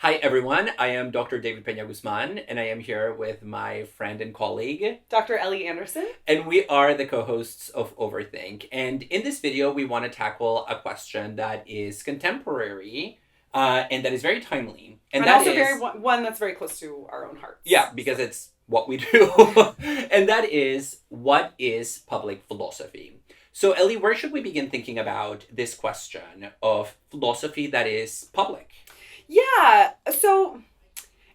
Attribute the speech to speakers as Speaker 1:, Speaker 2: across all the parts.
Speaker 1: Hi, everyone. I am Dr. David Peña-Guzmán, and I am here with my friend and colleague,
Speaker 2: Dr. Ellie Anderson.
Speaker 1: and we are the co-hosts of Overthink. And in this video, we want to tackle a question that is contemporary and that is very timely.
Speaker 2: And
Speaker 1: that
Speaker 2: also
Speaker 1: is,
Speaker 2: one that's very close to our own hearts.
Speaker 1: yeah, because it's what we do. And that is, what is public philosophy? So, Ellie, where should we begin thinking about this question of philosophy that is public?
Speaker 2: Yeah. So,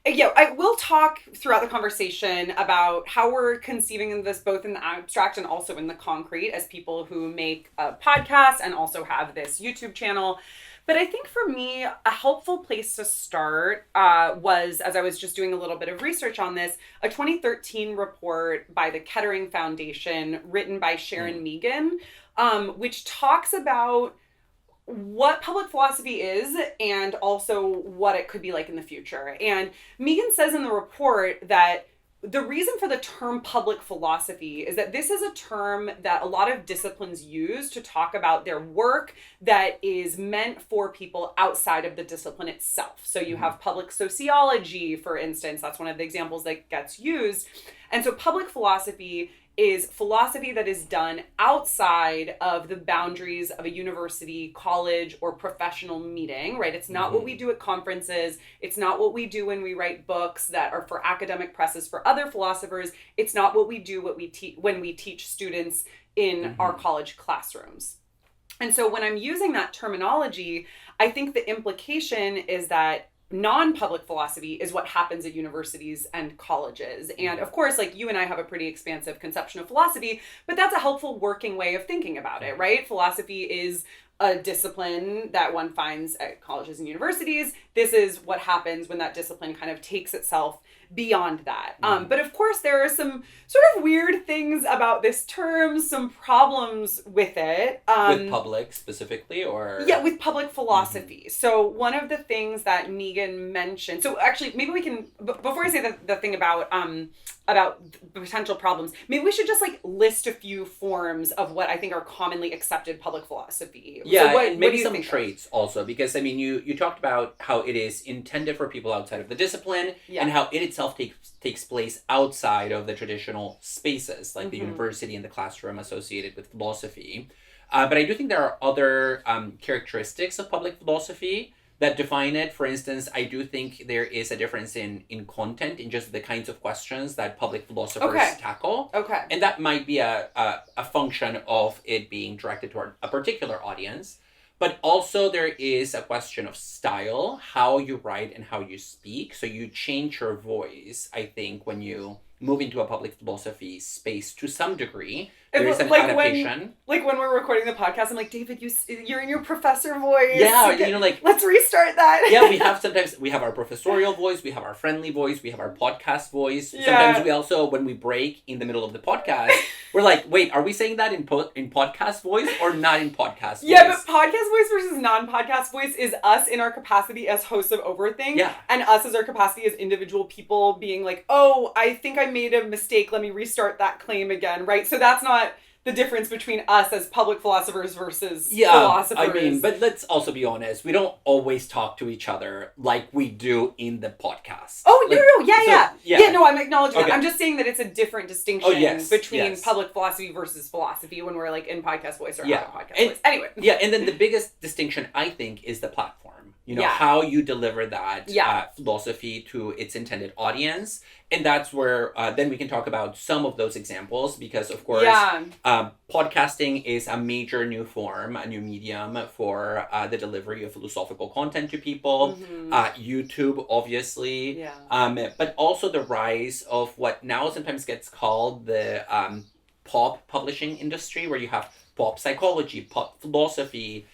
Speaker 2: I will talk throughout the conversation about how we're conceiving this both in the abstract and also in the concrete as people who make a podcast and also have this YouTube channel. But I think for me, a helpful place to start was, as I was just doing a little bit of research on this, a 2013 report by the Kettering Foundation written by Sharon Megan, which talks about what public philosophy is and also what it could be like in the future. And Megan says in the report that the reason for the term public philosophy is that this is a term that a lot of disciplines use to talk about their work that is meant for people outside of the discipline itself. So you have public sociology, for instance, that's one of the examples that gets used. And so public philosophy is philosophy that is done outside of the boundaries of a university, college, or professional meeting, right? It's not what we do at conferences. It's not what we do when we write books that are for academic presses for other philosophers. It's not what we do when we teach students in our college classrooms. And so when I'm using that terminology, I think the implication is that non-public philosophy is what happens at universities and colleges. And of course, like you and I have a pretty expansive conception of philosophy, but that's a helpful working way of thinking about it, right? Philosophy is a discipline that one finds at colleges and universities. This is what happens when that discipline kind of takes itself beyond that. But of course, there are some sort of weird things about this term, some problems with it.
Speaker 1: With public specifically, or?
Speaker 2: Yeah, with public philosophy. So one of the things that Megan mentioned, so actually maybe we can, before I say the thing about potential problems, maybe we should just like list a few forms of what I think are commonly accepted public philosophy.
Speaker 1: Yeah,
Speaker 2: so
Speaker 1: and maybe some traits also, because I mean, you talked about how it is intended for people outside of the discipline, and how it itself takes place outside of the traditional spaces, like the university and the classroom associated with philosophy. But I do think there are other characteristics of public philosophy that define it. For instance, I do think there is a difference in content, in just the kinds of questions that public philosophers tackle.
Speaker 2: Okay.
Speaker 1: And that might be a function of it being directed toward a particular audience. But also there is a question of style, how you write and how you speak. So you change your voice, I think, when you move into a public philosophy space to some degree. There is an adaptation.
Speaker 2: When we're recording the podcast, I'm like, David, you're in your professor voice.
Speaker 1: Yeah,
Speaker 2: let's restart that.
Speaker 1: Yeah, we have our professorial voice, we have our friendly voice, we have our podcast voice. Yeah. Sometimes we also, when we break in the middle of the podcast, we're like, wait, are we saying that in podcast voice or not in podcast voice?
Speaker 2: Yeah, but podcast voice versus non-podcast voice is us in our capacity as hosts of Overthink.
Speaker 1: Yeah.
Speaker 2: And us as our capacity as individual people being like, oh, I think I made a mistake. Let me restart that claim again, right? So that's not the difference between us as public philosophers versus philosophers.
Speaker 1: I mean, but let's also be honest. We don't always talk to each other like we do in the podcast.
Speaker 2: Oh, no, yeah. No, I'm acknowledging
Speaker 1: that.
Speaker 2: I'm just saying that it's a different distinction between public philosophy versus philosophy when we're like in podcast voice or out of podcast voice. Anyway.
Speaker 1: Yeah, and then the biggest distinction, I think, is the platform. How you deliver that philosophy to its intended audience. And that's where then we can talk about some of those examples, because, of course, podcasting is a major new form, a new medium for the delivery of philosophical content to people. YouTube, obviously. But also the rise of what now sometimes gets called the pop publishing industry, where you have pop psychology, pop philosophy,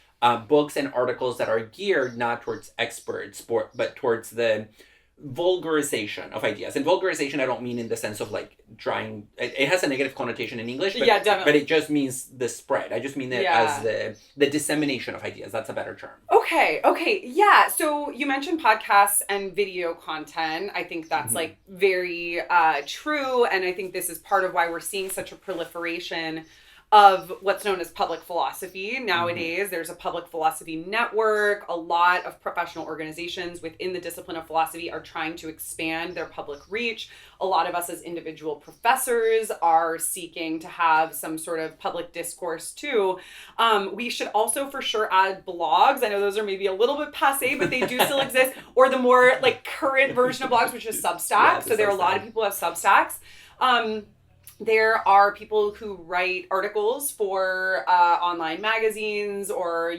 Speaker 1: books and articles that are geared not towards experts, but towards the vulgarization of ideas. And vulgarization, I don't mean in the sense of like trying, it has a negative connotation in English, but, but it just means the spread. I just mean it as the dissemination of ideas. That's a better term.
Speaker 2: Okay. Yeah. So you mentioned podcasts and video content. I think that's like very true. And I think this is part of why we're seeing such a proliferation of what's known as public philosophy. Nowadays, there's a public philosophy network. A lot of professional organizations within the discipline of philosophy are trying to expand their public reach. A lot of us as individual professors are seeking to have some sort of public discourse too. We should also for sure add blogs. I know those are maybe a little bit passé, but they do still exist. Or the more like current version of blogs, which is Substack. Yeah, so there are a lot of people who have Substacks. There are people who write articles for online magazines or,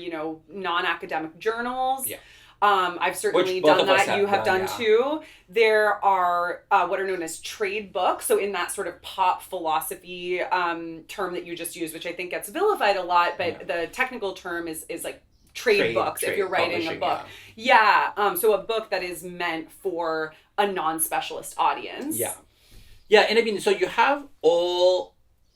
Speaker 2: non-academic journals. Yeah. I've certainly done that. You have done too. There are what are known as trade books. So in that sort of pop philosophy term that you just used, which I think gets vilified a lot, but the technical term is like trade books if you're writing a book. Yeah. So a book that is meant for a non-specialist audience.
Speaker 1: Yeah. Yeah, and I mean, so you have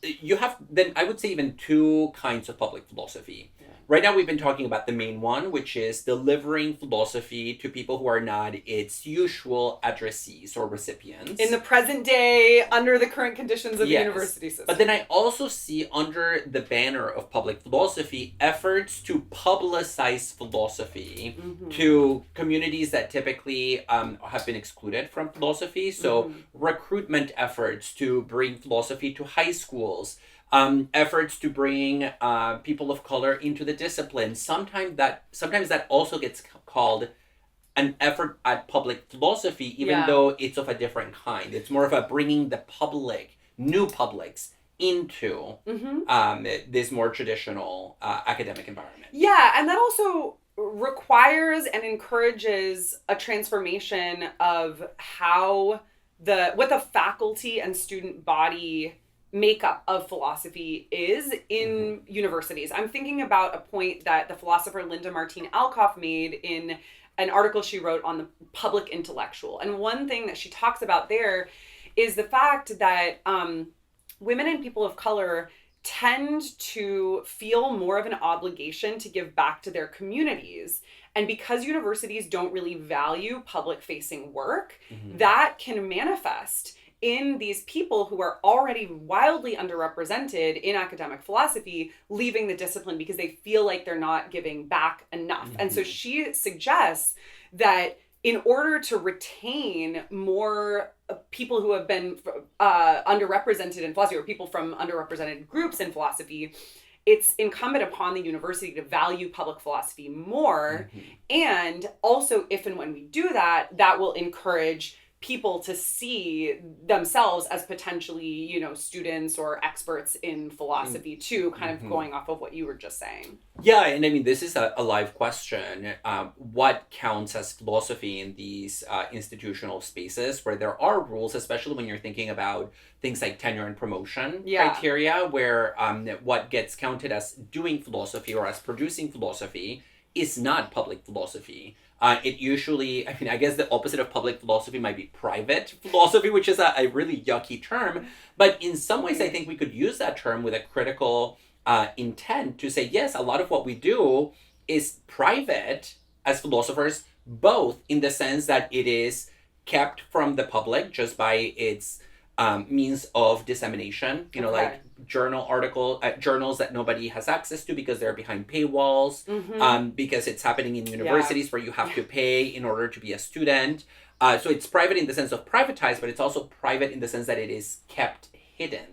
Speaker 1: then I would say even two kinds of public philosophy. Yeah. Right now we've been talking about the main one, which is delivering philosophy to people who are not its usual addressees or recipients.
Speaker 2: In the present day, under the current conditions of the university system.
Speaker 1: But then I also see under the banner of public philosophy efforts to publicize philosophy to communities that typically have been excluded from philosophy. So recruitment efforts to bring philosophy to high schools. Efforts to bring people of color into the discipline. Sometimes that also gets called an effort at public philosophy, even though it's of a different kind. It's more of a bringing the new publics into this more traditional academic environment.
Speaker 2: Yeah, and that also requires and encourages a transformation of how what the faculty and student body makeup of philosophy is in universities. I'm thinking about a point that the philosopher Linda Martine Alcoff made in an article she wrote on the public intellectual. And one thing that she talks about there is the fact that women and people of color tend to feel more of an obligation to give back to their communities. And because universities don't really value public-facing work, that can manifest in these people who are already wildly underrepresented in academic philosophy, leaving the discipline because they feel like they're not giving back enough. And so she suggests that in order to retain more people who have been underrepresented in philosophy, or people from underrepresented groups in philosophy, it's incumbent upon the university to value public philosophy more. And also, if and when we do that, that will encourage people to see themselves as potentially, students or experts in philosophy too, kind of going off of what you were just saying.
Speaker 1: Yeah, and I mean, this is a live question. What counts as philosophy in these institutional spaces where there are rules, especially when you're thinking about things like tenure and promotion criteria, where what gets counted as doing philosophy or as producing philosophy is not public philosophy. It usually, I guess the opposite of public philosophy might be private philosophy, which is a really yucky term. But in some ways, I think we could use that term with a critical intent to say, yes, a lot of what we do is private as philosophers, both in the sense that it is kept from the public just by its means of dissemination, like journals that nobody has access to because they're behind paywalls, because it's happening in universities where you have to pay in order to be a student. So it's private in the sense of privatized, but it's also private in the sense that it is kept hidden.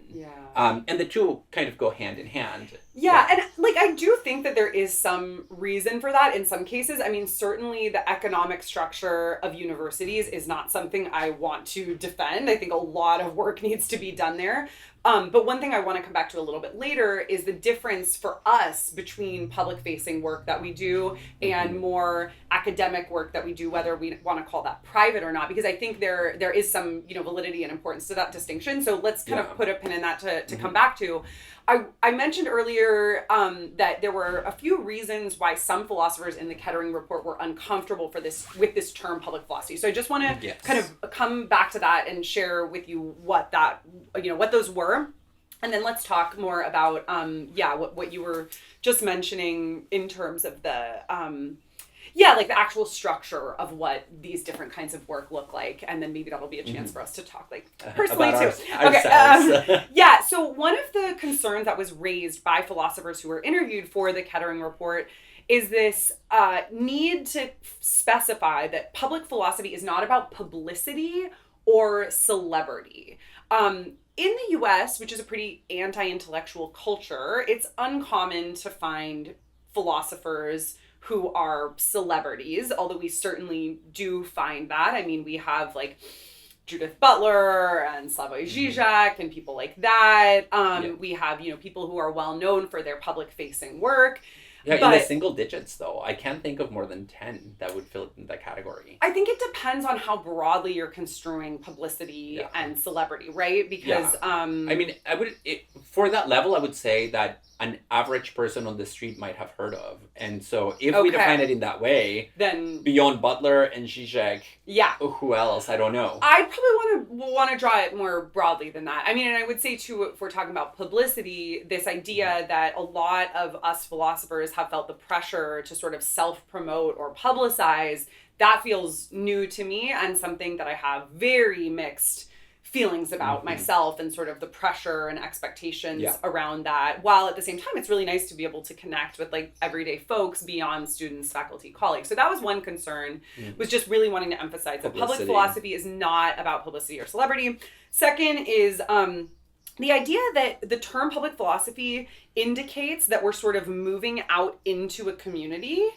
Speaker 1: And the two kind of go hand in hand.
Speaker 2: And I do think that there is some reason for that in some cases. I mean, certainly the economic structure of universities is not something I want to defend. I think a lot of work needs to be done there. But one thing I want to come back to a little bit later is the difference for us between public-facing work that we do and more academic work that we do, whether we want to call that private or not, because I think there is some validity and importance to that distinction. So let's kind of put a pin in that to come back to. I mentioned earlier that there were a few reasons why some philosophers in the Kettering report were uncomfortable with this term public philosophy. So I just want to kind of come back to that and share with you what those were. And then let's talk more about what you were just mentioning in terms of the Yeah, like the actual structure of what these different kinds of work look like. And then maybe that'll be a chance for us to talk like personally too. Okay. Yeah, so one of the concerns that was raised by philosophers who were interviewed for the Kettering report is this need to specify that public philosophy is not about publicity or celebrity. In the US, which is a pretty anti-intellectual culture, it's uncommon to find philosophers who are celebrities, although we certainly do find that. I mean, we have like Judith Butler and Slavoj Žižek and people like that. We have, people who are well known for their public-facing work.
Speaker 1: Yeah, in the single digits, though. I can't think of more than 10 that would fit in that category.
Speaker 2: I think it depends on how broadly you're construing publicity and celebrity, right? Because,
Speaker 1: for that level, I would say that an average person on the street might have heard of. And so if we define it in that way, then beyond Butler and Žižek, who else? I don't know.
Speaker 2: I probably want to draw it more broadly than that. I mean, and I would say too, if we're talking about publicity, this idea that a lot of us philosophers have felt the pressure to sort of self-promote or publicize, that feels new to me and something that I have very mixed feelings about myself and sort of the pressure and expectations around that, while at the same time it's really nice to be able to connect with like everyday folks beyond students, faculty, colleagues. So that was one concern, was just really wanting to emphasize that public philosophy is not about publicity or celebrity. Second is the idea that the term public philosophy indicates that we're sort of moving out into a community,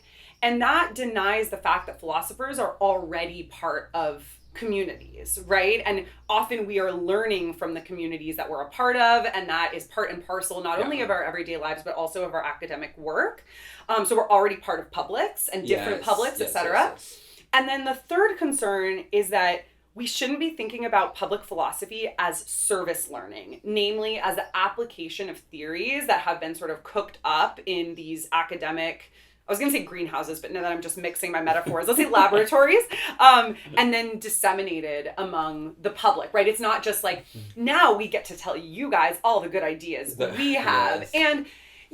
Speaker 2: and that denies the fact that philosophers are already part of communities, right? And often we are learning from the communities that we're a part of, and that is part and parcel not only of our everyday lives, but also of our academic work. So we're already part of publics and different publics, etc. And then the third concern is that we shouldn't be thinking about public philosophy as service learning, namely as the application of theories that have been sort of cooked up in these academic, I was going to say greenhouses, but now that I'm just mixing my metaphors, let's say laboratories, and then disseminated among the public, right? It's not just like, now we get to tell you guys all the good ideas we have. And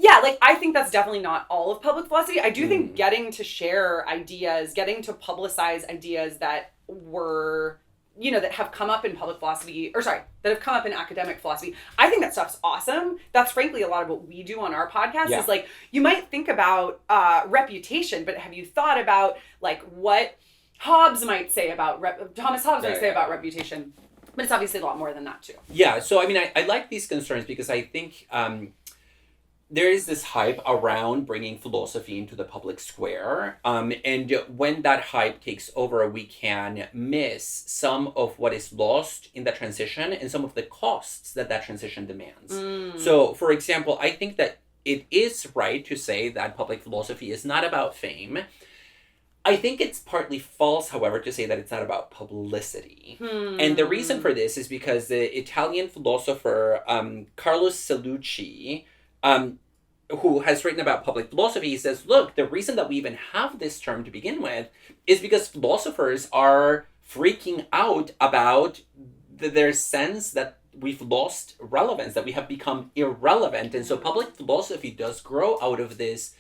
Speaker 2: I think that's definitely not all of public philosophy. I do think getting to share ideas, getting to publicize ideas that were, that have come up in public philosophy, that have come up in academic philosophy. I think that stuff's awesome. That's frankly a lot of what we do on our podcast is like, you might think about reputation, but have you thought about like what Thomas Hobbes might say about reputation? But it's obviously a lot more than that too.
Speaker 1: Yeah, so I mean, I like these concerns because I think there is this hype around bringing philosophy into the public square. And when that hype takes over, we can miss some of what is lost in the transition and some of the costs that transition demands. So, for example, I think that it is right to say that public philosophy is not about fame. I think it's partly false, however, to say that it's not about publicity. And the reason for this is because the Italian philosopher Carlo Cellucci, who has written about public philosophy, he says, look, the reason that we even have this term to begin with is because philosophers are freaking out about their sense that we've lost relevance, that we have become irrelevant. And so public philosophy does grow out of this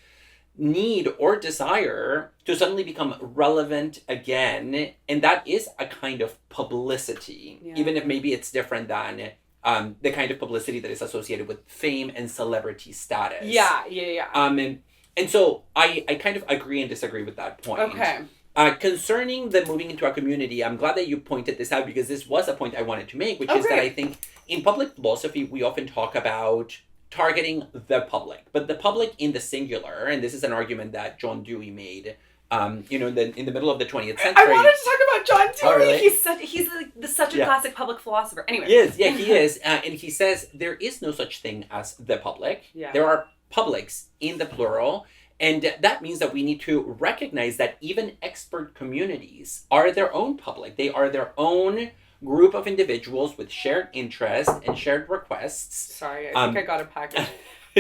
Speaker 1: need or desire to suddenly become relevant again. And that is a kind of publicity, even if maybe it's different than the kind of publicity that is associated with fame and celebrity status. And so I kind of agree and disagree with that point.
Speaker 2: Okay.
Speaker 1: Concerning the moving into a community, I'm glad that you pointed this out because this was a point I wanted to make, which is that I think in public philosophy, we often talk about targeting the public, but the public in the singular, and this is an argument that John Dewey made in the middle of the 20th century.
Speaker 2: I wanted to talk about John Dewey.
Speaker 1: Oh, really?
Speaker 2: He's such a classic public philosopher. Anyway.
Speaker 1: He is. And he says there is no such thing as the public. Yeah. There are publics in the plural. And that means that we need to recognize that even expert communities are their own public. They are their own group of individuals with shared interests and shared requests.
Speaker 2: Sorry, I think I got a package.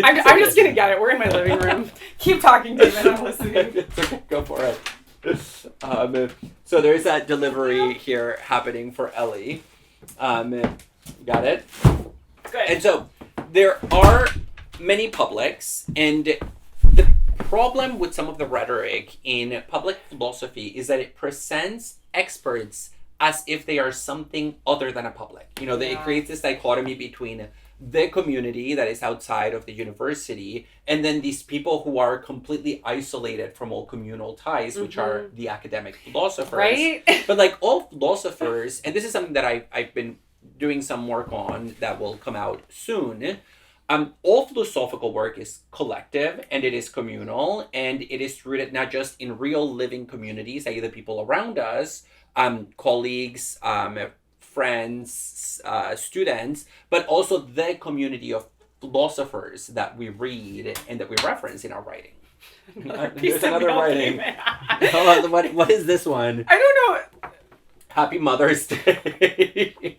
Speaker 2: I'm just going to get it. We're in my living room. Keep talking, David. I'm listening.
Speaker 1: Okay, go for it. So there's that delivery here happening for Ellie. Got it?
Speaker 2: Good.
Speaker 1: And so there are many publics, and problem with some of the rhetoric in public philosophy is that it presents experts as if they are something other than a public. It creates this dichotomy between the community that is outside of the university and then these people who are completely isolated from all communal ties, which are the academic philosophers.
Speaker 2: Right?
Speaker 1: But like all philosophers, and this is something that I've been doing some work on that will come out soon, all philosophical work is collective and it is communal and it is rooted not just in real living communities, i.e. the people around us, colleagues, friends, students, but also the community of philosophers that we read and that we reference in our writing. There's another writing. What is this one?
Speaker 2: I don't know.
Speaker 1: Happy Mother's Day.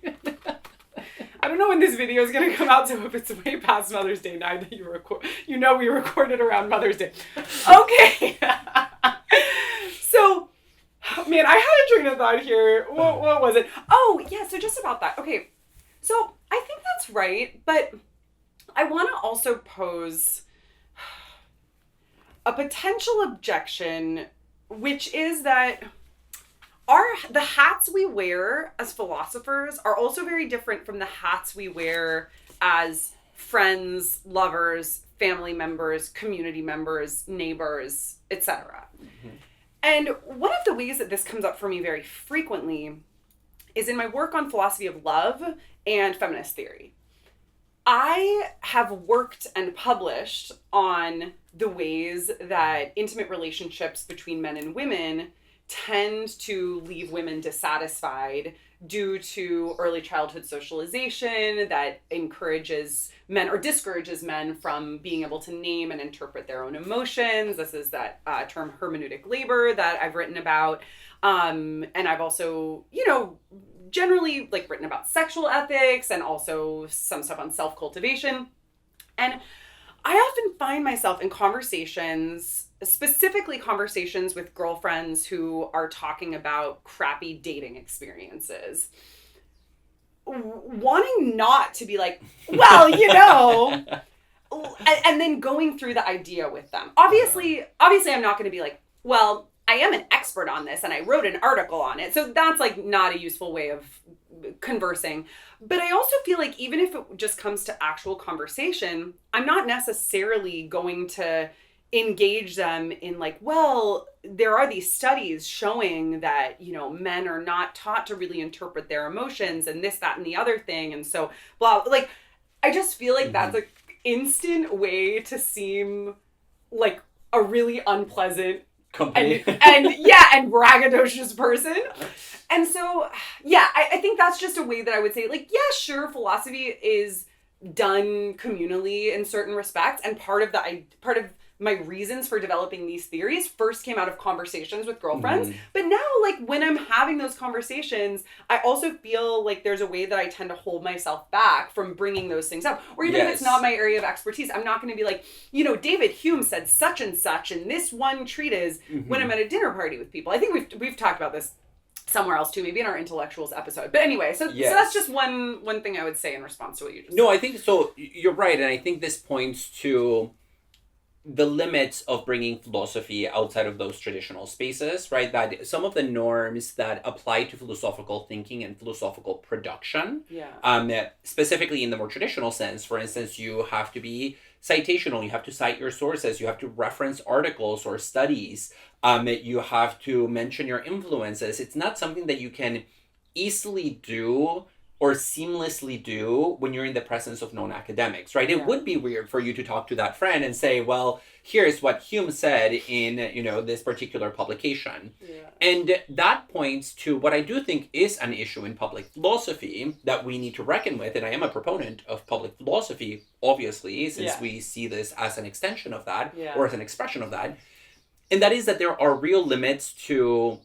Speaker 2: I don't know when this video is going to come out, so if it's way past Mother's Day now that we recorded around Mother's Day. Okay. So, man, I had a train of thought here. What was it? Oh, yeah, so just about that. Okay, so I think that's right, but I want to also pose a potential objection, which is that the hats we wear as philosophers are also very different from the hats we wear as friends, lovers, family members, community members, neighbors, etc. Mm-hmm. And one of the ways that this comes up for me very frequently is in my work on philosophy of love and feminist theory. I have worked and published on the ways that intimate relationships between men and women tend to leave women dissatisfied due to early childhood socialization that encourages men or discourages men from being able to name and interpret their own emotions. This is that term hermeneutic labor that I've written about. And I've also, generally written about sexual ethics and also some stuff on self-cultivation. And I often find myself in conversations, specifically conversations with girlfriends who are talking about crappy dating experiences, wanting not to be like, well, and then going through the idea with them. Obviously I'm not going to be like, well, I am an expert on this and I wrote an article on it. So that's not a useful way of conversing. But I also feel like even if it just comes to actual conversation, I'm not necessarily going to engage them in well, there are these studies showing that, men are not taught to really interpret their emotions and this, that, and the other thing. And so blah, I just feel like that's an instant way to seem like a really unpleasant company and braggadocious person. And so, I think that's just a way that I would say, sure, philosophy is done communally in certain respects. And part of my reasons for developing these theories first came out of conversations with girlfriends. But now, when I'm having those conversations, I also feel like there's a way that I tend to hold myself back from bringing those things up. Or even if it's not my area of expertise, I'm not going to be like, David Hume said such and such in this one treatise when I'm at a dinner party with people. I think we've talked about this somewhere else too, maybe in our intellectuals episode. But anyway, so that's just one thing I would say in response to what you just said.
Speaker 1: I think so. You're right. And I think this points to the limits of bringing philosophy outside of those traditional spaces, right? That some of the norms that apply to philosophical thinking and philosophical production, specifically in the more traditional sense, for instance, you have to be citational, you have to cite your sources, you have to reference articles or studies, you have to mention your influences. It's not something that you can easily do or seamlessly do when you're in the presence of known academics, right? It would be weird for you to talk to that friend and say, well, here's what Hume said in, this particular publication. And that points to what I do think is an issue in public philosophy that we need to reckon with. And I am a proponent of public philosophy, obviously, since we see this as an extension of that or as an expression of that. And that is that there are real limits to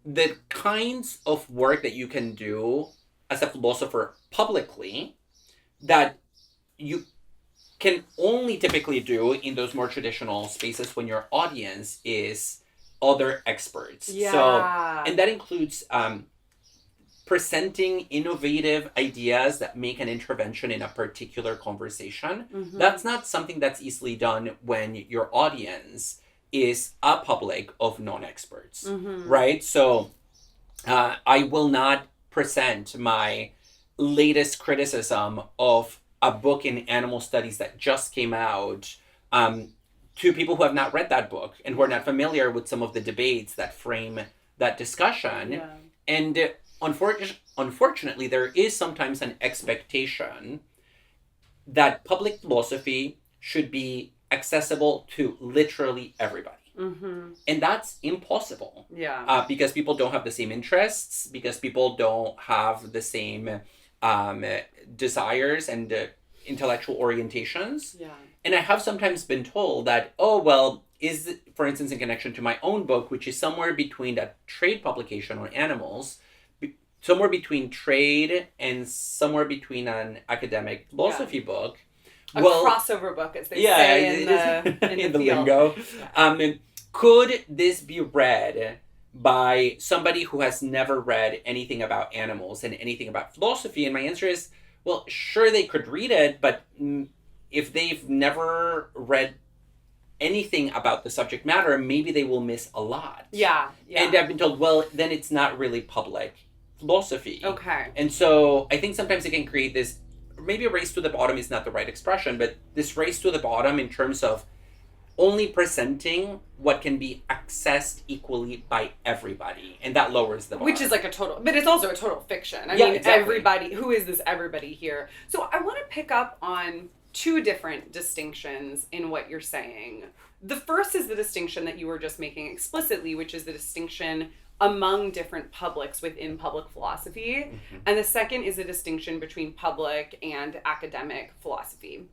Speaker 1: the kinds of work that you can do as a philosopher publicly that you can only typically do in those more traditional spaces when your audience is other experts. So, and that includes presenting innovative ideas that make an intervention in a particular conversation. That's not something that's easily done when your audience is a public of non-experts, right? So I will not present my latest criticism of a book in animal studies that just came out to people who have not read that book and who are not familiar with some of the debates that frame that discussion.
Speaker 2: Yeah.
Speaker 1: And unfortunately, there is sometimes an expectation that public philosophy should be accessible to literally everybody. And that's impossible.
Speaker 2: Yeah.
Speaker 1: Because people don't have the same interests, because people don't have the same desires and intellectual orientations.
Speaker 2: Yeah.
Speaker 1: And I have sometimes been told that, oh, well, for instance, in connection to my own book, which is somewhere between a trade publication on animals, somewhere between trade and somewhere between an academic philosophy book.
Speaker 2: A crossover book, as they say in the
Speaker 1: lingo. Yeah. Could this be read by somebody who has never read anything about animals and anything about philosophy? And my answer is, well, sure, they could read it, but if they've never read anything about the subject matter, maybe they will miss a lot.
Speaker 2: Yeah.
Speaker 1: And I've been told, well, then it's not really public philosophy.
Speaker 2: Okay.
Speaker 1: And so I think sometimes it can create this, maybe a race to the bottom is not the right expression, but this race to the bottom in terms of only presenting what can be accessed equally by everybody, and that lowers the bar.
Speaker 2: Which is like but it's also a total fiction. I mean, exactly. Everybody, who is this everybody here? So I want to pick up on two different distinctions in what you're saying. The first is the distinction that you were just making explicitly, which is the distinction among different publics within public philosophy. And the second is a distinction between public and academic philosophy.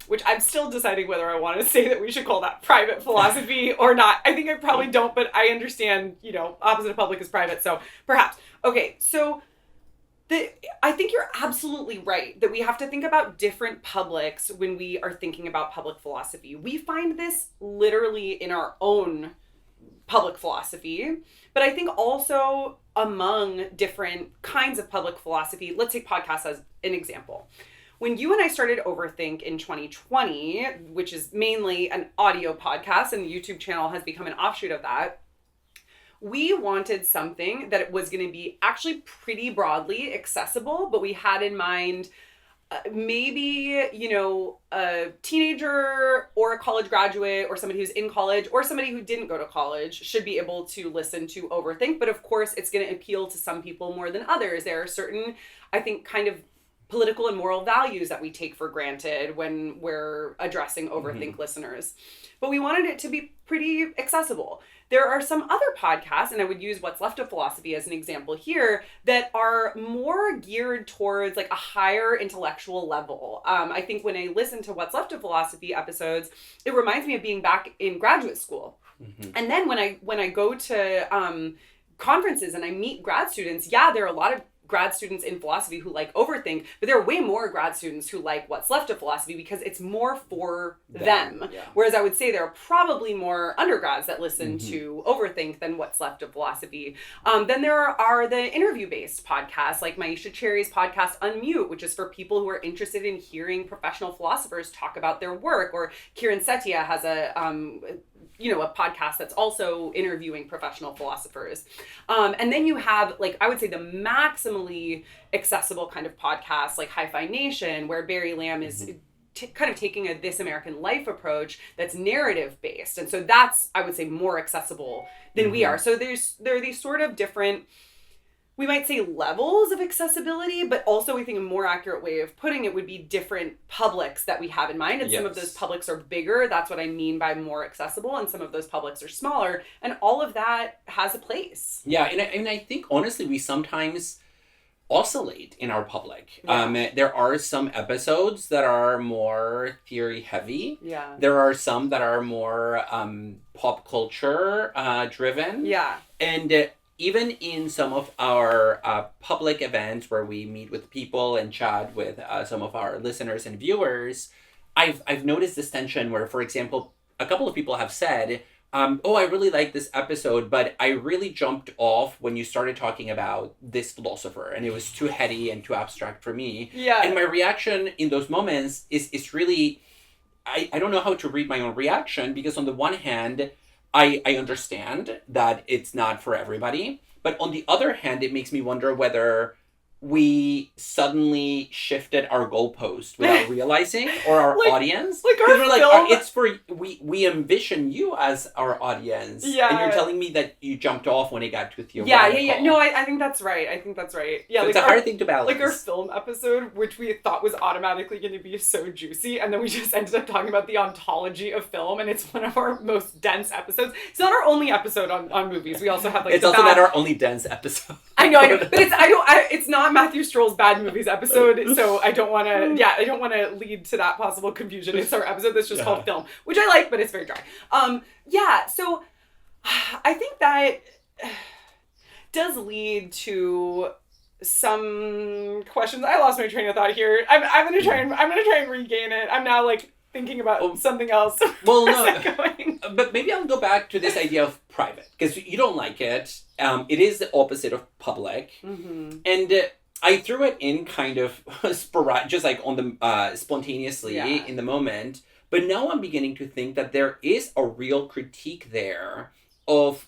Speaker 2: Which I'm still deciding whether I want to say that we should call that private philosophy or not. I think I probably don't, but I understand, opposite of public is private, so perhaps. Okay, so I think you're absolutely right that we have to think about different publics when we are thinking about public philosophy. We find this literally in our own public philosophy, but I think also among different kinds of public philosophy. Let's take podcasts as an example. When you and I started Overthink in 2020, which is mainly an audio podcast, and the YouTube channel has become an offshoot of that, we wanted something that was going to be actually pretty broadly accessible, but we had in mind maybe, a teenager or a college graduate or somebody who's in college or somebody who didn't go to college should be able to listen to Overthink. But of course, it's going to appeal to some people more than others. There are certain, I think, kind of political and moral values that we take for granted when we're addressing Overthink listeners. But we wanted it to be pretty accessible. There are some other podcasts, and I would use What's Left of Philosophy as an example here, that are more geared towards like a higher intellectual level. I think when I listen to What's Left of Philosophy episodes, it reminds me of being back in graduate school. And then when I go to conferences and I meet grad students, there are a lot of grad students in philosophy who like Overthink, but there are way more grad students who like What's Left of Philosophy because it's more for them. Yeah. Whereas I would say there are probably more undergrads that listen to Overthink than What's Left of Philosophy. Then there are the interview-based podcasts, like Maisha Cherry's podcast Unmute, which is for people who are interested in hearing professional philosophers talk about their work, or Kiran Setia has a podcast that's also interviewing professional philosophers. And then you have, I would say the maximally accessible kind of podcasts like Hi-Fi Nation, where Barry Lamb is kind of taking a This American Life approach that's narrative-based. And so that's, I would say, more accessible than we are. So there are these sort of different, we might say, levels of accessibility, but also we think a more accurate way of putting it would be different publics that we have in mind. And some of those publics are bigger. That's what I mean by more accessible. And some of those publics are smaller. And all of that has a place.
Speaker 1: Yeah. And I think, honestly, we sometimes oscillate in our public. Yeah. There are some episodes that are more theory heavy.
Speaker 2: Yeah.
Speaker 1: There are some that are more pop culture driven.
Speaker 2: Yeah.
Speaker 1: And even in some of our public events where we meet with people and chat with some of our listeners and viewers, I've noticed this tension where, for example, a couple of people have said, I really like this episode, but I really jumped off when you started talking about this philosopher, and it was too heady and too abstract for me.
Speaker 2: Yeah.
Speaker 1: And my reaction in those moments is really, I don't know how to read my own reaction, because on the one hand, I understand that it's not for everybody, but on the other hand, it makes me wonder whether we suddenly shifted our goalpost without realizing, or our audience.
Speaker 2: Like our
Speaker 1: we're
Speaker 2: film...
Speaker 1: it's for we envision you as our audience.
Speaker 2: Yeah.
Speaker 1: And you're telling me that you jumped off when it got too theoretical.
Speaker 2: Yeah. No, I think that's right. Yeah,
Speaker 1: so it's a hard thing to balance.
Speaker 2: Like our film episode, which we thought was automatically going to be so juicy, and then we just ended up talking about the ontology of film, and it's one of our most dense episodes. It's not our only episode on movies. We also have
Speaker 1: it's also not our only dense episode.
Speaker 2: I know, but it's not Matthew Stroll's bad movies episode, so I don't want to lead to that possible confusion. It's our episode that's just called Film, which I like, but it's very dry. So I think that does lead to some questions. I lost my train of thought here. I'm gonna try and regain it. I'm now like thinking about something else.
Speaker 1: Well, no, but maybe I'll go back to this idea of private, because you don't like it. It is the opposite of public, and I threw it in kind of sporadic, just like on the spontaneously in the moment. But now I'm beginning to think that there is a real critique there of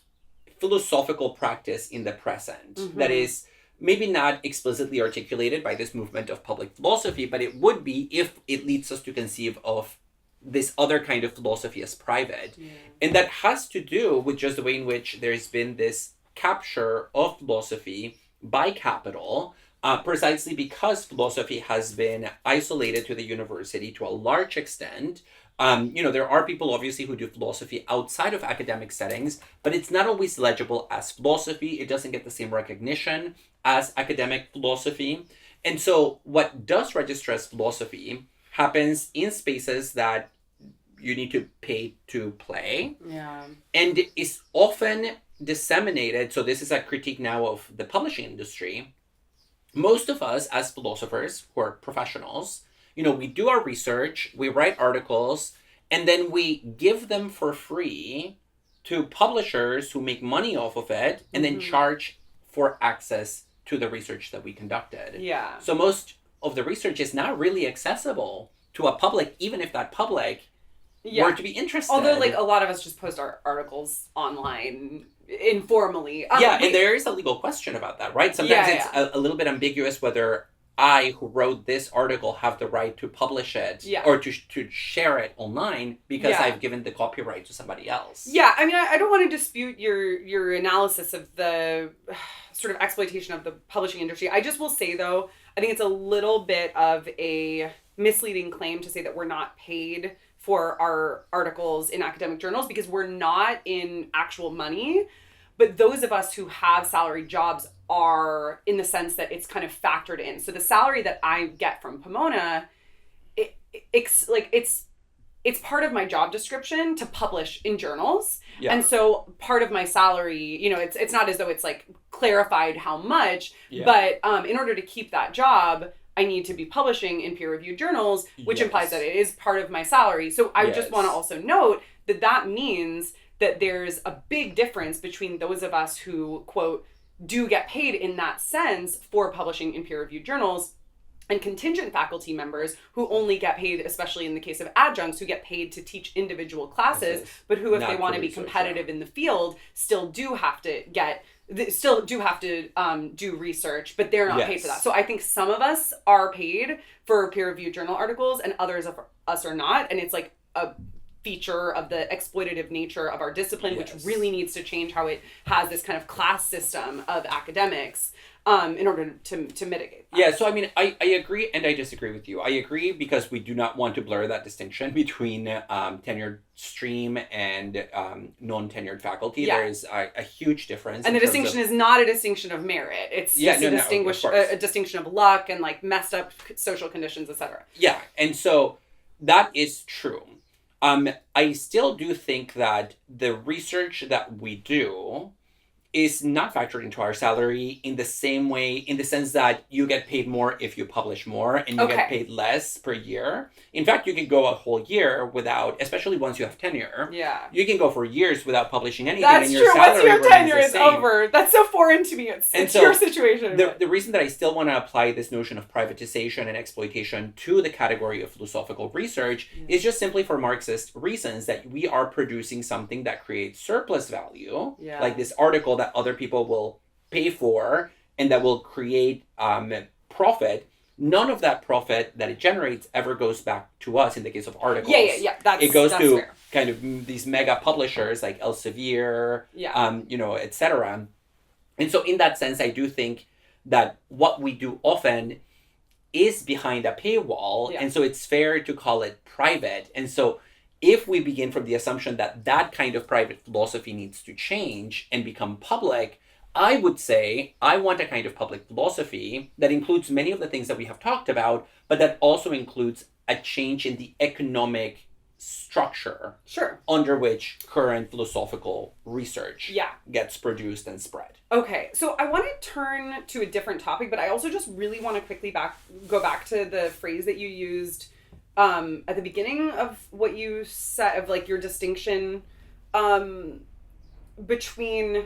Speaker 1: philosophical practice in the present that is maybe not explicitly articulated by this movement of public philosophy, but it would be if it leads us to conceive of this other kind of philosophy as private. Yeah. And that has to do with just the way in which there's been this capture of philosophy by capital, precisely because philosophy has been isolated to the university to a large extent. There are people obviously who do philosophy outside of academic settings, but it's not always legible as philosophy. It doesn't get the same recognition as academic philosophy. And so what does register as philosophy happens in spaces that you need to pay to play. Yeah. And is often disseminated. So this is a critique now of the publishing industry. Most of us as philosophers who are professionals, we do our research, we write articles, and then we give them for free to publishers who make money off of it and then charge for access to the research that we conducted. Yeah. So most of the research is not really accessible to a public, even if that public were to be interested.
Speaker 2: Although, a lot of us just post our articles online informally.
Speaker 1: And there is a legal question about that, right? Sometimes it's a little bit ambiguous whether I, who wrote this article, have the right to publish it or to share it online because I've given the copyright to somebody else.
Speaker 2: Yeah, I mean, I don't want to dispute your analysis of the sort of exploitation of the publishing industry. I just will say, though, I think it's a little bit of a misleading claim to say that we're not paid for our articles in academic journals, because we're not in actual money. But those of us who have salary jobs are, in the sense that it's kind of factored in. So the salary that I get from Pomona, it's part of my job description to publish in journals. Yeah. And so part of my salary, it's not as though it's like clarified how much, but in order to keep that job, I need to be publishing in peer-reviewed journals, which implies that it is part of my salary. So I just want to also note that means that there's a big difference between those of us who, quote, do get paid in that sense for publishing in peer-reviewed journals, and contingent faculty members who only get paid, especially in the case of adjuncts, who get paid to teach individual classes, but who, if they want to be competitive in the field, still do have to do research, but they're not paid for that. So I think some of us are paid for peer-reviewed journal articles and others of us are not. And it's like a feature of the exploitative nature of our discipline, which really needs to change how it has this kind of class system of academics in order to mitigate that.
Speaker 1: Yeah, so I mean, I agree and I disagree with you. I agree because we do not want to blur that distinction between tenured stream and non-tenured faculty. There is a huge difference.
Speaker 2: And the distinction is not a distinction of merit. It's just a distinction of luck and like messed up social conditions, etc.
Speaker 1: Yeah, and so that is true. I still do think that the research that we do is not factored into our salary in the same way, in the sense that you get paid more if you publish more and you get paid less per year. In fact, you can go a whole year without, especially once you have tenure.
Speaker 2: Yeah.
Speaker 1: You can go for years without publishing anything.
Speaker 2: That's
Speaker 1: and
Speaker 2: true.
Speaker 1: Your
Speaker 2: Once
Speaker 1: salary
Speaker 2: your tenure is
Speaker 1: same.
Speaker 2: over. That's so foreign to me. It's your situation.
Speaker 1: The reason that I still want to apply this notion of privatization and exploitation to the category of philosophical research is just simply for Marxist reasons, that we are producing something that creates surplus value, like this article that other people will pay for and that will create profit. None of that profit that it generates ever goes back to us in the case of articles.
Speaker 2: Yeah. It
Speaker 1: goes to
Speaker 2: fair.
Speaker 1: Kind of these mega publishers like Elsevier, etc. And so in that sense, I do think that what we do often is behind a paywall. And so it's fair to call it private. And so if we begin from the assumption that that kind of private philosophy needs to change and become public, I would say I want a kind of public philosophy that includes many of the things that we have talked about, but that also includes a change in the economic structure under which current philosophical research gets produced and spread.
Speaker 2: Okay, so I want to turn to a different topic, but I also just really want to quickly go back to the phrase that you used at the beginning of what you said, of like your distinction between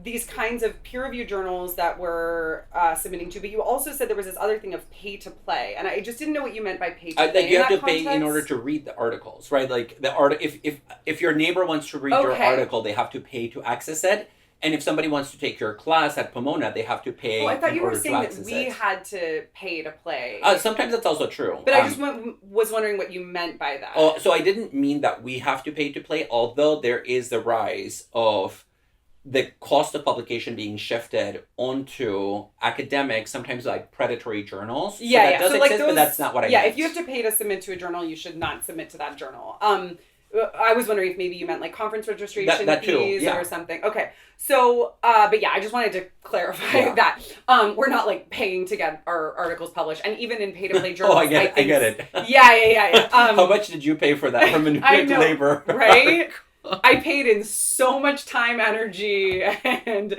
Speaker 2: these kinds of peer-reviewed journals that we're submitting to, but you also said there was this other thing of pay to play, and I just didn't know what you meant by pay to play.
Speaker 1: Like you have to pay in order to read the articles, right? Like if your neighbor wants to read your article, they have to pay to access it. And if somebody wants to take your class at Pomona, they have to pay.
Speaker 2: Oh, I thought you were saying that we had to pay to play.
Speaker 1: Sometimes that's also true.
Speaker 2: But I just was wondering what you meant by that.
Speaker 1: Oh, so I didn't mean that we have to pay to play, although there is the rise of the cost of publication being shifted onto academic, sometimes like predatory journals.
Speaker 2: Yeah,
Speaker 1: so that does exist, but that's not what I meant.
Speaker 2: Yeah, if you have to pay to submit to a journal, you should not submit to that journal. I was wondering if maybe you meant like conference registration
Speaker 1: that
Speaker 2: fees
Speaker 1: too,
Speaker 2: or something. Okay. So, but yeah, I just wanted to clarify that. We're not like paying to get our articles published. And even in pay-to-play journals,
Speaker 1: I get it.
Speaker 2: Yeah.
Speaker 1: How much did you pay for that from manipulated labor?
Speaker 2: Right? I paid in so much time, energy, and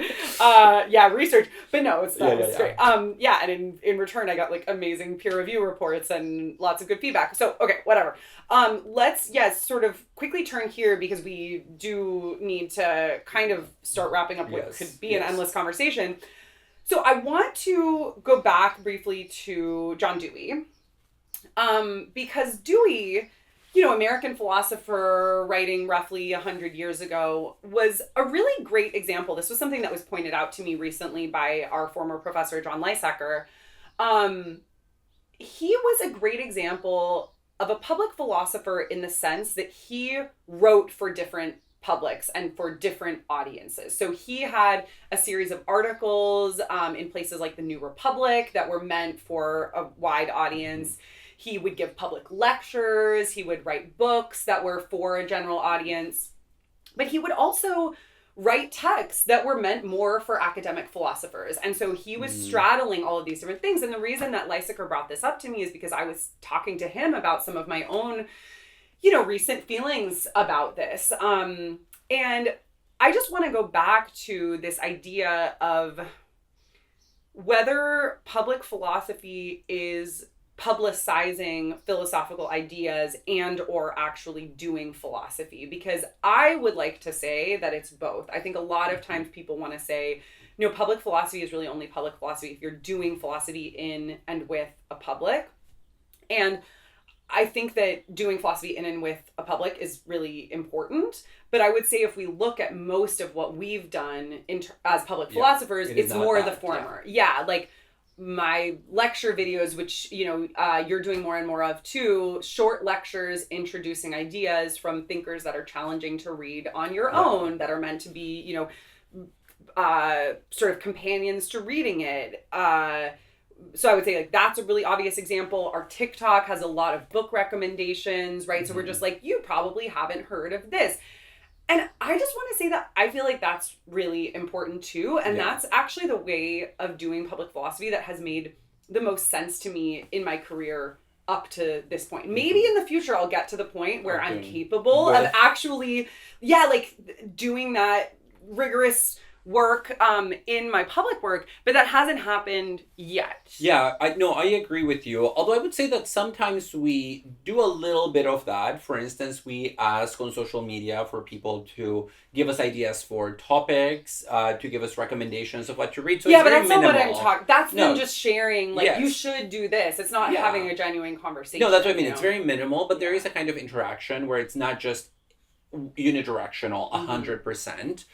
Speaker 2: research. But no, it's great. And in return, I got like amazing peer review reports and lots of good feedback. So okay, whatever. Let's sort of quickly turn here, because we do need to kind of start wrapping up what could be an endless conversation. So I want to go back briefly to John Dewey, because Dewey, American philosopher writing roughly 100 years ago, was a really great example. This was something that was pointed out to me recently by our former professor, John Lysacker. He was a great example of a public philosopher in the sense that he wrote for different publics and for different audiences. So he had a series of articles in places like the New Republic that were meant for a wide audience. He would give public lectures, he would write books that were for a general audience, but he would also write texts that were meant more for academic philosophers. And so he was straddling all of these different things. And the reason that Lysacker brought this up to me is because I was talking to him about some of my own, recent feelings about this. And I just want to go back to this idea of whether public philosophy is publicizing philosophical ideas and or actually doing philosophy, because I would like to say that it's both. I think a lot of times people want to say, public philosophy is really only public philosophy if you're doing philosophy in and with a public. And I think that doing philosophy in and with a public is really important. But I would say if we look at most of what we've done as public philosophers, it's more the former. Like my lecture videos, which, you're doing more and more of too, short lectures introducing ideas from thinkers that are challenging to read on your own, that are meant to be, sort of companions to reading it. So I would say like that's a really obvious example. Our TikTok has a lot of book recommendations, right? So we're just like, you probably haven't heard of this. And I just want to say that I feel like that's really important too. And that's actually the way of doing public philosophy that has made the most sense to me in my career up to this point. Maybe in the future I'll get to the point where I'm capable of actually, like doing that rigorous work in my public work, but that hasn't happened yet.
Speaker 1: Yeah, I agree with you. Although I would say that sometimes we do a little bit of that. For instance, we ask on social media for people to give us ideas for topics, to give us recommendations of what to read. So
Speaker 2: yeah,
Speaker 1: but
Speaker 2: that's
Speaker 1: minimal.
Speaker 2: not what I'm talking. That's them just sharing, like, you should do this. It's not having a genuine conversation.
Speaker 1: No, that's what I mean. It's very minimal, but there is a kind of interaction where it's not just unidirectional, 100%.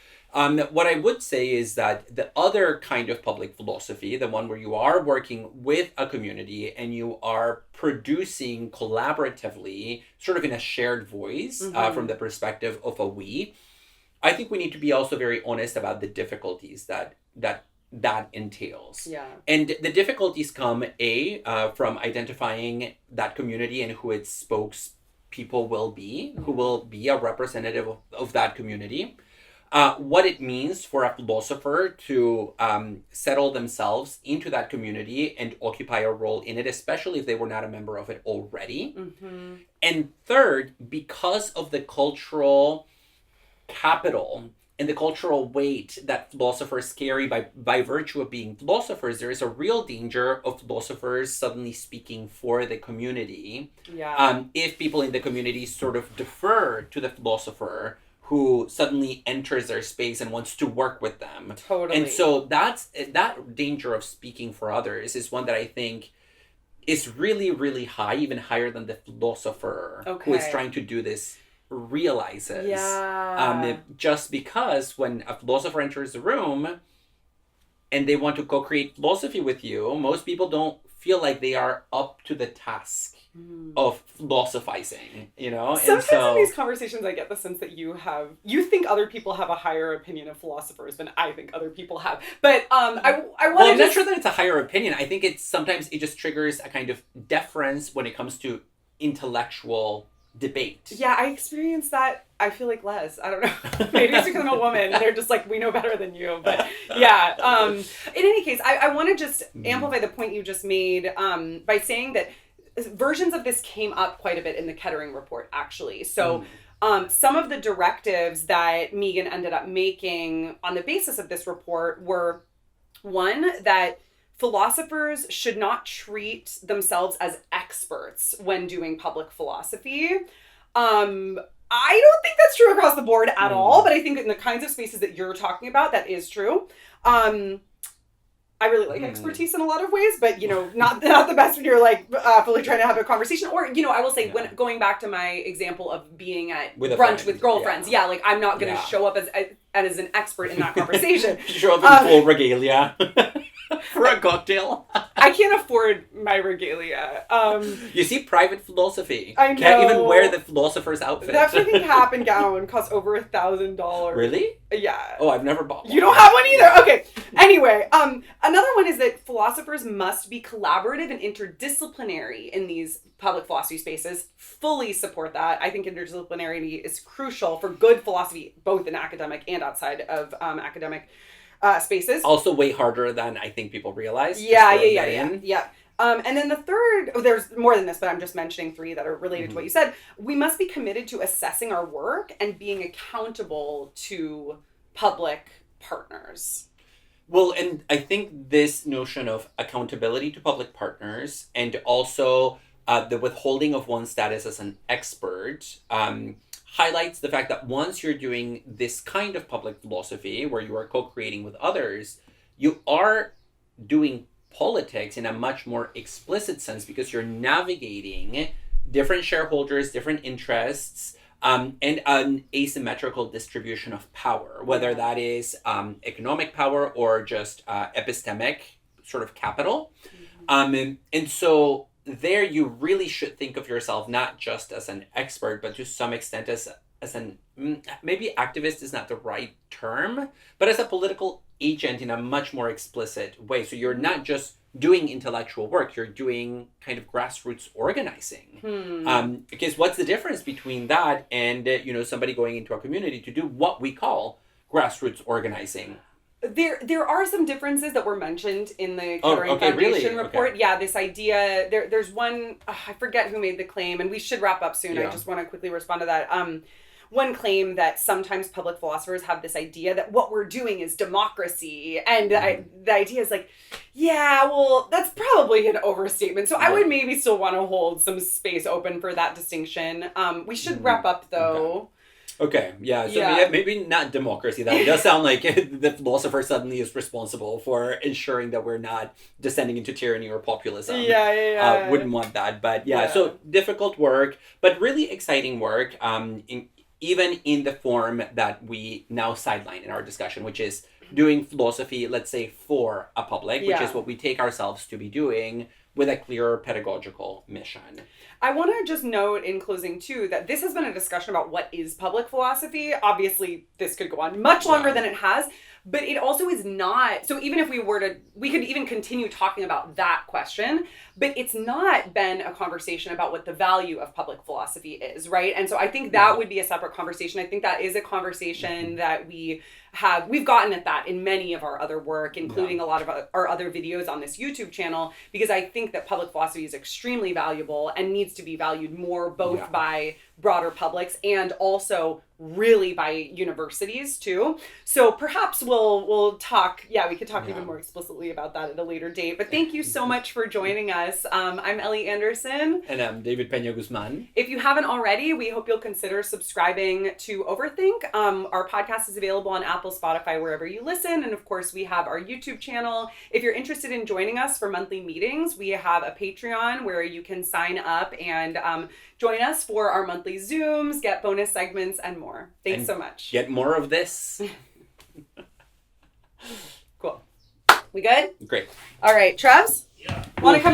Speaker 1: What I would say is that the other kind of public philosophy, the one where you are working with a community and you are producing collaboratively, sort of in a shared voice, from the perspective of a we, I think we need to be also very honest about the difficulties that entails.
Speaker 2: Yeah.
Speaker 1: And the difficulties come, from identifying that community and who its spokespeople will be, who will be a representative of that community. What it means for a philosopher to settle themselves into that community and occupy a role in it, especially if they were not a member of it already. Mm-hmm. And third, because of the cultural capital and the cultural weight that philosophers carry by virtue of being philosophers, there is a real danger of philosophers suddenly speaking for the community.
Speaker 2: Yeah.
Speaker 1: If people in the community sort of defer to the philosopher who suddenly enters their space and wants to work with them.
Speaker 2: Totally.
Speaker 1: And so that danger of speaking for others is one that I think is really, really high, even higher than the philosopher who is trying to do this realizes.
Speaker 2: Yeah.
Speaker 1: Just because when a philosopher enters the room and they want to co-create philosophy with you, most people don't feel like they are up to the task of philosophizing,
Speaker 2: Sometimes in these conversations I get the sense that you think other people have a higher opinion of philosophers than I think other people have. But I'm
Speaker 1: not sure that it's a higher opinion. I think sometimes it just triggers a kind of deference when it comes to intellectual debate.
Speaker 2: Yeah, I experience that, I feel like, less. I don't know. Maybe it's because I'm a woman and they're just like, we know better than you. But yeah. In any case, I want to just amplify the point you just made by saying that versions of this came up quite a bit in the Kettering report, actually. So some of the directives that Megan ended up making on the basis of this report were, one, that philosophers should not treat themselves as experts when doing public philosophy. I don't think that's true across the board at all, but I think in the kinds of spaces that you're talking about, that is true. I really like expertise in a lot of ways, but, not the best when you're like fully trying to have a conversation. Or, I will say, when going back to my example of being at brunch with girlfriends, like I'm not going to show up as an expert in that conversation.
Speaker 1: Show up in full regalia. For a cocktail.
Speaker 2: I can't afford my regalia.
Speaker 1: You see, private philosophy.
Speaker 2: I know.
Speaker 1: Can't even wear the philosopher's outfit.
Speaker 2: That freaking cap and gown costs over $1,000.
Speaker 1: Really?
Speaker 2: Yeah.
Speaker 1: Oh, I've never bought one.
Speaker 2: You don't have one either? Okay. Anyway, another one is that philosophers must be collaborative and interdisciplinary in these public philosophy spaces. Fully support that. I think interdisciplinarity is crucial for good philosophy, both in academic and outside of academic spaces.
Speaker 1: Also way harder than I think people realize.
Speaker 2: Yeah. And then the third, there's more than this, but I'm just mentioning three that are related to what you said. We must be committed to assessing our work and being accountable to public partners.
Speaker 1: Well, and I think this notion of accountability to public partners and also the withholding of one's status as an expert highlights the fact that once you're doing this kind of public philosophy where you are co-creating with others, you are doing politics in a much more explicit sense because you're navigating different shareholders, different interests, and an asymmetrical distribution of power, whether that is economic power or just epistemic sort of capital. And so there you really should think of yourself not just as an expert, but to some extent as an, maybe activist is not the right term, but as a political agent in a much more explicit way. So you're not just doing intellectual work, you're doing kind of grassroots organizing. Because what's the difference between that and, somebody going into a community to do what we call grassroots organizing?
Speaker 2: There are some differences that were mentioned in the Kettering Foundation report. Okay. Yeah, this idea, there's one, I forget who made the claim, and we should wrap up soon. Yeah. I just want to quickly respond to that. one claim that sometimes public philosophers have this idea that what we're doing is democracy. And the idea is like, yeah, well, that's probably an overstatement. So I would maybe still want to hold some space open for that distinction. We should wrap up, though.
Speaker 1: Okay, yeah, so maybe not democracy. That does sound like the philosopher suddenly is responsible for ensuring that we're not descending into tyranny or populism. Wouldn't want that, but so difficult work, but really exciting work, even in the form that we now sideline in our discussion, which is doing philosophy, let's say, for a public, which is what we take ourselves to be doing with a clear pedagogical mission.
Speaker 2: I want to just note in closing, too, that this has been a discussion about what is public philosophy. Obviously, this could go on much longer than it has, but it also is not. So even if we could even continue talking about that question, but it's not been a conversation about what the value of public philosophy is, right? And so I think that would be a separate conversation. I think that is a conversation that we've gotten at that in many of our other work, including a lot of our other videos on this YouTube channel, because I think that public philosophy is extremely valuable and needs to be valued more both by broader publics and also really by universities too. So perhaps we'll talk, we could talk even more explicitly about that at a later date. But thank you so much for joining us. I'm Ellie Anderson.
Speaker 1: And I'm David Peña-Guzmán.
Speaker 2: If you haven't already, we hope you'll consider subscribing to Overthink. Our podcast is available on Apple, Spotify, wherever you listen. And of course, we have our YouTube channel. If you're interested in joining us for monthly meetings, we have a Patreon where you can sign up and join us for our monthly Zooms, get bonus segments, and more. Thanks so much.
Speaker 1: Get more of this.
Speaker 2: Cool. We good?
Speaker 1: Great.
Speaker 2: All right, Trevs?
Speaker 3: Yeah.
Speaker 2: Want to come